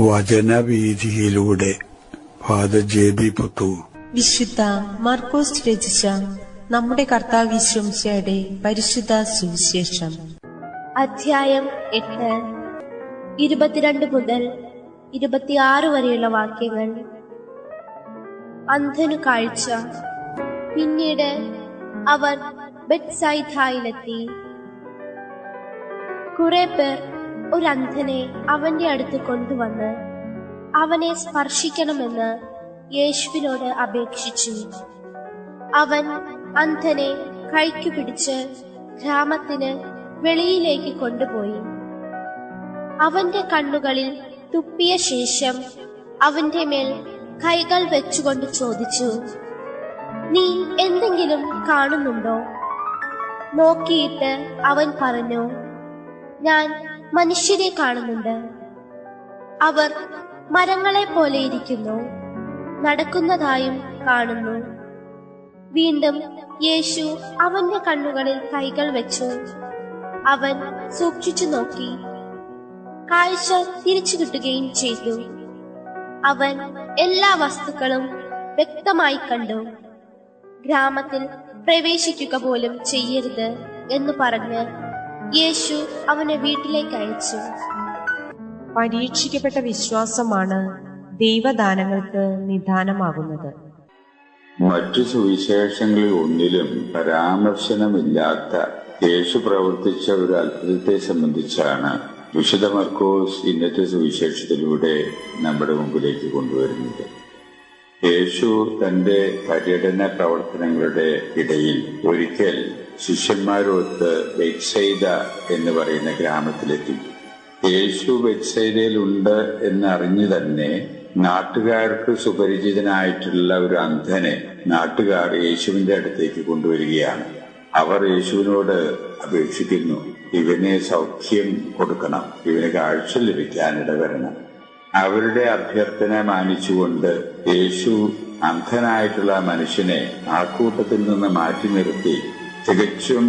വചനവീഥിയിലൂടെ father ജെ.ബി. Puthur. വിശുദ്ധ മാർക്കോസ് രചിച്ച നമ്മുടെ കർത്താവ് ഈശോയുടെ പരിശുദ്ധ സുവിശേഷം, അധ്യായം 8, 22 മുതൽ 26 വരെയുള്ള വാക്യങ്ങൾ. അന്ധനു കാഴ്ച. പിന്നീട് അവർ ബെത്സൈദയിലെത്തി. കുറെ പേർ ഒരു അന്ധനെ അവന്റെ അടുത്ത് കൊണ്ടുവന്ന് അവനെ സ്പർശിക്കണമെന്ന് യേശുവിനോട് അപേക്ഷിച്ചു. അവൻ അന്ധനെ കൈക്കു പിടിച്ച് ഗ്രാമത്തിന് വെളിയിലേക്ക് കൊണ്ടുപോയി. അവന്റെ കണ്ണുകളിൽ തുപ്പിയ ശേഷം അവന്റെ മേൽ കൈകൾ വെച്ചുകൊണ്ട് ചോദിച്ചു, നീ എന്തെങ്കിലും കാണുന്നുണ്ടോ? നോക്കിയിട്ട് അവൻ പറഞ്ഞു, ഞാൻ മനുഷ്യരെ കാണുന്നുണ്ട്. അവർ മരങ്ങളെ പോലെ ഇരിക്കുന്നു, നടക്കുന്നതായും കാണുന്നു. വീണ്ടും യേശു അവന്റെ കണ്ണുകളിൽ കൈകൾ വെച്ചു. അവൻ സൂക്ഷിച്ചു നോക്കി, കാഴ്ച തിരിച്ചു കിട്ടുകയും ചെയ്തു. അവൻ എല്ലാ വസ്തുക്കളും വ്യക്തമായി കണ്ടു. ഗ്രാമത്തിൽ പ്രവേശിക്കുക പോലും ചെയ്യരുത് എന്ന് പറഞ്ഞ് യേശു അവനെ വീട്ടിലേക്ക് അയച്ചു. പരീക്ഷിക്കപ്പെട്ട വിശ്വാസമാണ് ദൈവദാനങ്ങൾക്ക് നിദാനമാകുന്നത്. മറ്റു സുവിശേഷങ്ങളിൽ ഒന്നിലും പരാമർശനമില്ലാത്ത യേശു പ്രവർത്തിച്ച ഒരു അത്ഭുതത്തെ സംബന്ധിച്ചാണ് വിശുദ്ധ മർക്കോസ് ഇന്നത്തെ സുവിശേഷത്തിലൂടെ നമ്മുടെ മുമ്പിലേക്ക് കൊണ്ടുവരുന്നത്. യേശു തന്റെ പര്യടന പ്രവർത്തനങ്ങളുടെ ഇടയിൽ ഒരിക്കൽ ശിഷ്യന്മാരൊത്ത് ബെത്സൈദ എന്ന് പറയുന്ന ഗ്രാമത്തിലെത്തി. യേശു ബെത്സൈദയിലുണ്ട് എന്നറിഞ്ഞു തന്നെ നാട്ടുകാർക്ക് സുപരിചിതനായിട്ടുള്ള ഒരു അന്ധനെ നാട്ടുകാർ യേശുവിന്റെ അടുത്തേക്ക് കൊണ്ടുവരികയാണ്. അവർ യേശുവിനോട് അപേക്ഷിക്കുന്നു, ഇവന് സൗഖ്യം കൊടുക്കണം, ഇവന് കാഴ്ച ലഭിക്കാൻ ഇടവരണം. അവരുടെ അഭ്യർത്ഥന മാനിച്ചുകൊണ്ട് യേശു അന്ധനായിട്ടുള്ള മനുഷ്യനെ ആൾക്കൂട്ടത്തിൽ നിന്ന് മാറ്റി നിർത്തി തികച്ചും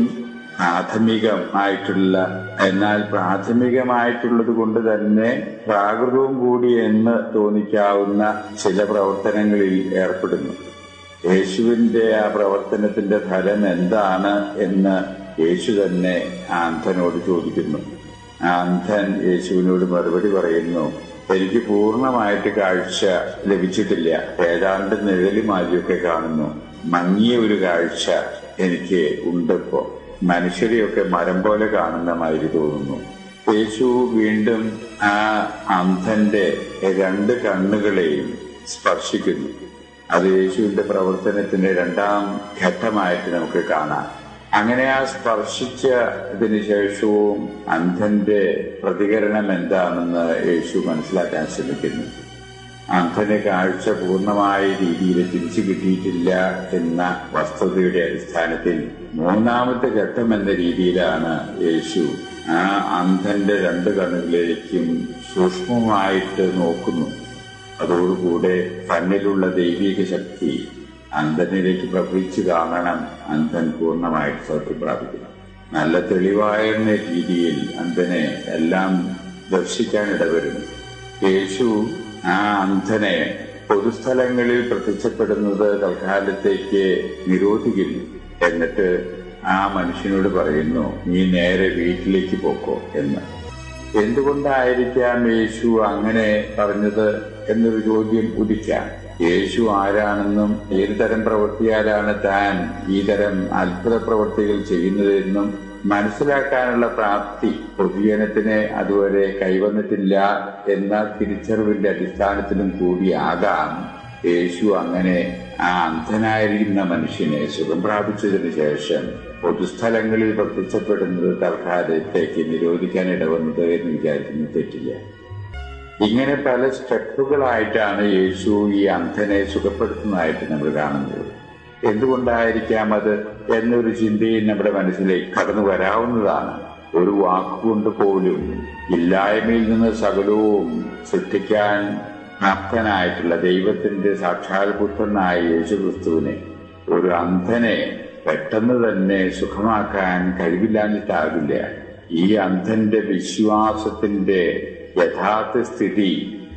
പ്രാഥമികമായിട്ടുള്ളത് കൊണ്ട് തന്നെ പ്രാകൃതവും കൂടി എന്ന് തോന്നിക്കാവുന്ന ചില പ്രവർത്തനങ്ങളിൽ ഏർപ്പെടുന്നു. യേശുവിന്റെ ആ പ്രവർത്തനത്തിന്റെ ഫലം എന്താണ് എന്ന് യേശു തന്നെ ആ അന്ധനോട് ചോദിക്കുന്നു. ആ അന്ധൻ യേശുവിനോട് മറുപടി പറയുന്നു, എനിക്ക് പൂർണ്ണമായിട്ട് കാഴ്ച ലഭിച്ചിട്ടില്ല, ഏതാണ്ട് നിഴലുമാരിയൊക്കെ കാണുന്നു, മങ്ങിയ ഒരു കാഴ്ച എനിക്ക് ഉണ്ടിപ്പോ, മനുഷ്യരെയൊക്കെ മരം പോലെ കാണുന്ന മാതിരി തോന്നുന്നു. യേശു വീണ്ടും ആ അന്ധന്റെ 2 കണ്ണുകളെയും സ്പർശിക്കുന്നു. അത് യേശുവിന്റെ പ്രവർത്തനത്തിന്റെ 2ാം ഘട്ടമായിട്ട് നമുക്ക് കാണാം. അങ്ങനെ ആ സ്പർശിച്ചതിന് ശേഷവും അന്ധന്റെ പ്രതികരണം എന്താണെന്ന് യേശു മനസ്സിലാക്കാൻ ശ്രമിക്കുന്നു. അന്ധന് കാഴ്ച പൂർണ്ണമായ രീതിയിൽ തിരിച്ചു കിട്ടിയിട്ടില്ല എന്ന വസ്തുതയുടെ അടിസ്ഥാനത്തിൽ 3ാമത്തെ ഘട്ടം എന്ന രീതിയിലാണ് യേശു ആ അന്ധന്റെ 2 കണ്ണുകളിലേക്കും സൂക്ഷ്മമായിട്ട് നോക്കുന്നു. അതോടുകൂടെ തന്നിലുള്ള ദൈവിക ശക്തി അന്ധനിലേക്ക് പ്രവഹിച്ചു കാണണം. അന്ധൻ പൂർണ്ണമായിട്ട് സൗഖ്യം പ്രാപിക്കണം. നല്ല തെളിവായ രീതിയിൽ അന്ധനെ എല്ലാം ദർശിക്കാൻ ഇടവരുന്നു. യേശു ആ അന്ധനെ പൊതുസ്ഥലങ്ങളിൽ പ്രത്യക്ഷപ്പെടുന്നത് തൽക്കാലത്തേക്ക് നിരോധിക്കുന്നു. എന്നിട്ട് ആ മനുഷ്യനോട് പറയുന്നു, നീ നേരെ വീട്ടിലേക്ക് പോക്കോ എന്ന്. എന്തുകൊണ്ടായിരിക്കാം യേശു അങ്ങനെ പറഞ്ഞത് എന്നൊരു ചോദ്യം ഉദിക്കാം. യേശു ആരാണെന്നും ഏതു തരം പ്രവൃത്തിയാലാണ് താൻ ഈ തരം അത്ഭുത പ്രവൃത്തികൾ ചെയ്യുന്നതെന്നും മനസ്സിലാക്കാനുള്ള പ്രാപ്തി പൊതുജനത്തിന് അതുവരെ കൈവന്നിട്ടില്ല എന്ന തിരിച്ചറിവിന്റെ അടിസ്ഥാനത്തിലും കൂടിയാകാം യേശു അങ്ങനെ ആ അന്ധനായിരിക്കുന്ന മനുഷ്യനെ സുഖം പ്രാപിച്ചതിന് ശേഷം പൊതുസ്ഥലങ്ങളിൽ പ്രത്യക്ഷപ്പെടുന്നത് തൽക്കാലത്തേക്ക് നിരോധിക്കാൻ ഇടവന്നത് എന്ന് വിചാരിക്കുന്നത് തെറ്റില്ല. ഇങ്ങനെ പല സ്റ്റെപ്പുകളായിട്ടാണ് യേശു ഈ അന്ധനെ സുഖപ്പെടുത്തുന്നതായിട്ട് നമ്മൾ കാണുന്നത്. എന്തുകൊണ്ടായിരിക്കാം അത് എന്നൊരു ചിന്തയും നമ്മുടെ മനസ്സിലേക്ക് കടന്നു വരാവുന്നതാണ്. ഒരു വാക്കുകൊണ്ട് പോലും ഇല്ലായ്മയിൽ നിന്ന് സകലവും സൃഷ്ടിക്കാൻ പ്രാപ്തനായിട്ടുള്ള ദൈവത്തിന്റെ സാക്ഷാൽ പുത്രനായ യേശുക്രിസ്തുവിനെ ഒരു അന്ധനെ പെട്ടെന്ന് തന്നെ സുഖമാക്കാൻ കഴിവില്ലാഞ്ഞിട്ടാകില്ല. ഈ അന്ധന്റെ വിശ്വാസത്തിന്റെ യഥാർത്ഥ സ്ഥിതി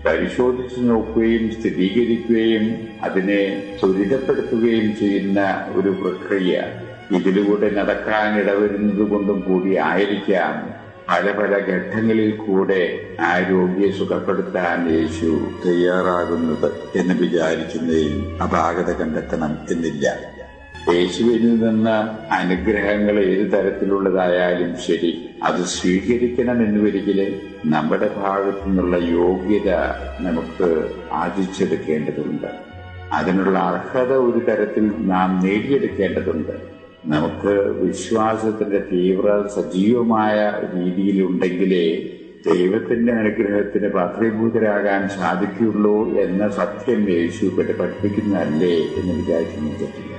പരിശോധിച്ചു നോക്കുകയും സ്ഥിരീകരിക്കുകയും അതിനെ ത്വരിതപ്പെടുത്തുകയും ചെയ്യുന്ന ഒരു പ്രക്രിയ ഇതിലൂടെ നടക്കാൻ ഇടവരുന്നത് കൊണ്ടും കൂടി ആയിരിക്കാം പല പല ഘട്ടങ്ങളിൽ കൂടെ ആ രോഗിയെ സുഖപ്പെടുത്താൻ യേശു തയ്യാറാകുന്നത് എന്ന് വിചാരിക്കുന്നതിൽ അപാകത കണ്ടെത്തണം എന്നില്ല. യേശുവിൽ നിന്ന് അനുഗ്രഹങ്ങൾ ഏത് തരത്തിലുള്ളതായാലും ശരി, അത് സ്വീകരിക്കണമെന്നുവരികിൽ നമ്മുടെ ഭാഗത്തു നിന്നുള്ള യോഗ്യത നമുക്ക് ആർജിച്ചെടുക്കേണ്ടതുണ്ട്. അതിനുള്ള അർഹത ഒരു തരത്തിൽ നാം നേടിയെടുക്കേണ്ടതുണ്ട്. നമുക്ക് വിശ്വാസത്തിന്റെ തീവ്ര സജീവമായ രീതിയിലുണ്ടെങ്കിലേ ദൈവത്തിന്റെ അനുഗ്രഹത്തിന് പാത്രീഭൂതരാകാൻ സാധിക്കുള്ളൂ എന്ന സത്യം യേശു പഠിപ്പിക്കുന്നതല്ലേ എന്ന് വിചാരിച്ചു.